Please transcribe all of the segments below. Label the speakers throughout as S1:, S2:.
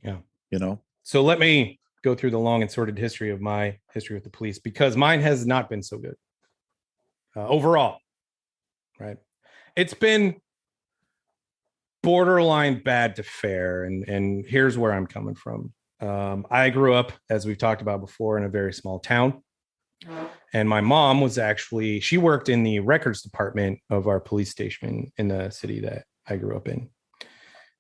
S1: Yeah.
S2: You know?
S1: So let me go through the long and sordid history of my history with the police, because mine has not been so good overall. Right. It's been borderline bad to fair. And here's where I'm coming from. I grew up, as we've talked about before, in a very small town. And my mom was actually, she worked in the records department of our police station in the city that I grew up in.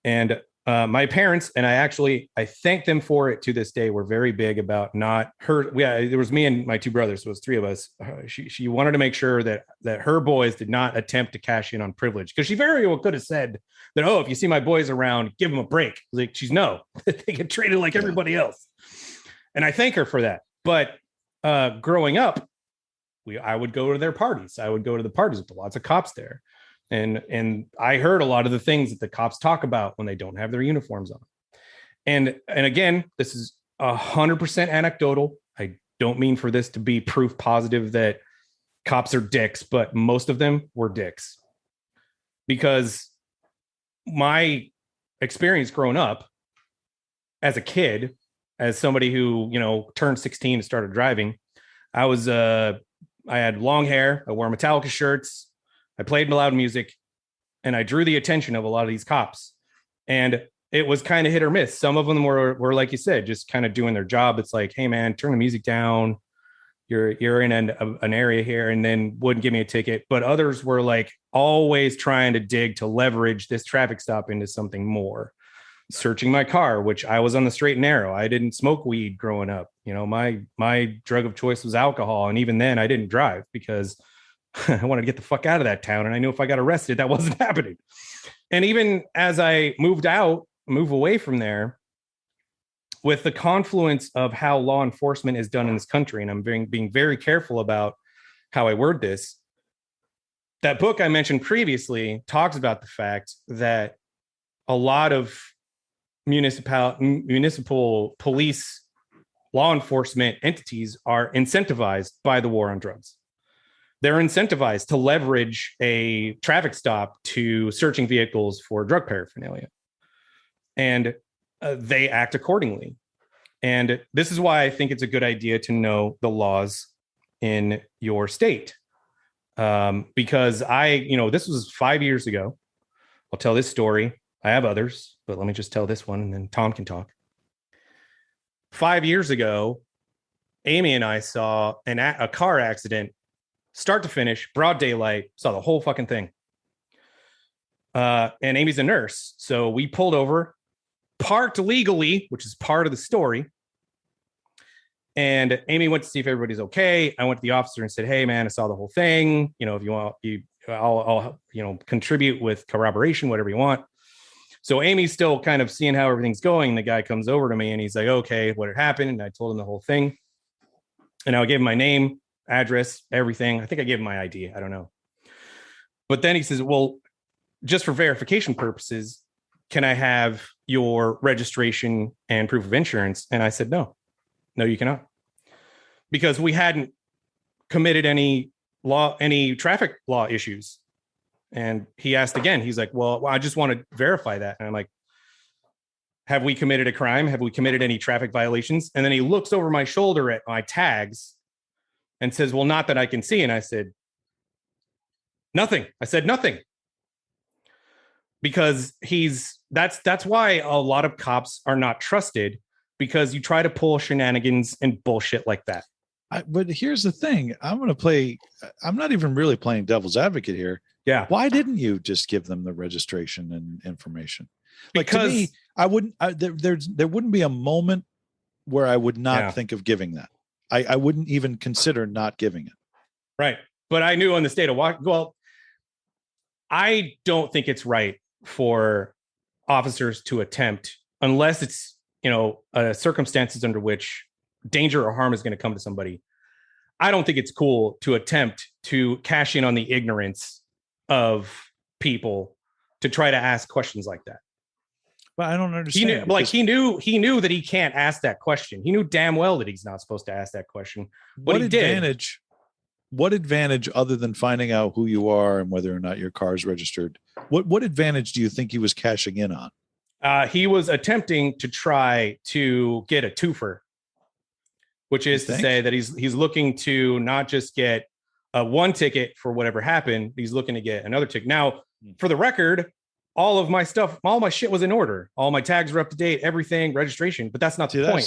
S1: And my parents, and I thank them for it to this day, were very big about not her. Yeah, there was me and my two brothers, so it was three of us. She wanted to make sure that her boys did not attempt to cash in on privilege, because she very well could have said that, oh, if you see my boys around, give them a break. Like, she's no, they get treated like everybody else. And I thank her for that. But growing up, I would go to their parties. I would go to the parties with lots of cops there. And I heard a lot of the things that the cops talk about when they don't have their uniforms on. And again, this is 100% anecdotal. I don't mean for this to be proof positive that cops are dicks, but most of them were dicks. Because my experience growing up as a kid, as somebody who, turned 16 and started driving, I had long hair. I wore Metallica shirts. I played loud music, and I drew the attention of a lot of these cops. And it was kind of hit or miss. Some of them were like you said, just kind of doing their job. It's like, hey man, turn the music down. You're in an area here, and then wouldn't give me a ticket. But others were like always trying to dig to leverage this traffic stop into something more. Searching my car, which I was on the straight and narrow. I didn't smoke weed growing up. My drug of choice was alcohol. And even then I didn't drive because I wanted to get the fuck out of that town. And I knew if I got arrested, that wasn't happening. And even as I move away from there, with the confluence of how law enforcement is done in this country, and I'm being very careful about how I word this, that book I mentioned previously talks about the fact that a lot of municipal police law enforcement entities are incentivized by the war on drugs. They're incentivized to leverage a traffic stop to searching vehicles for drug paraphernalia. And they act accordingly. And this is why I think it's a good idea to know the laws in your state. Because this was 5 years ago. I'll tell this story. I have others, but let me just tell this one and then Tom can talk. 5 years ago, Amy and I saw a car accident, start to finish, broad daylight, saw the whole fucking thing. And Amy's a nurse. So we pulled over, parked legally, which is part of the story. And Amy went to see if everybody's okay. I went to the officer and said, hey man, I saw the whole thing. If you want, I'll contribute with corroboration, whatever you want. So Amy's still kind of seeing how everything's going. The guy comes over to me and he's like, okay, what had happened? And I told him the whole thing. And I gave him my name, address, everything. I think I gave him my ID. I don't know. But then he says, well, just for verification purposes, can I have your registration and proof of insurance? And I said, no, you cannot. Because we hadn't committed any traffic law issues. And he asked again, he's like, well, I just want to verify that. And I'm like, have we committed a crime? Have we committed any traffic violations? And then he looks over my shoulder at my tags and says, well, not that I can see. And I said, nothing. I said, nothing. Because that's why a lot of cops are not trusted, because you try to pull shenanigans and bullshit like that.
S2: But here's the thing. I'm not even really playing devil's advocate here.
S1: Yeah.
S2: Why didn't you just give them the registration and information?
S1: Because
S2: to me, I wouldn't, there wouldn't be a moment where I would not think of giving that. I wouldn't even consider not giving it.
S1: Right. But I knew in the state of Washington, well, I don't think it's right for officers to attempt, unless it's, circumstances under which danger or harm is going to come to somebody. I don't think it's cool to attempt to cash in on the ignorance of people to try to ask questions like that.
S2: But I don't understand.
S1: He knew that he can't ask that question. He knew damn well that he's not supposed to ask that question. But
S2: What advantage other than finding out who you are and whether or not your car is registered? What advantage do you think he was cashing in on?
S1: He was attempting to try to get a twofer, which is to say that he's looking to not just get one ticket for whatever happened. He's looking to get another ticket. Now, for the record, all of my stuff, all my shit was in order. All my tags were up to date, everything, registration. But that's not the point.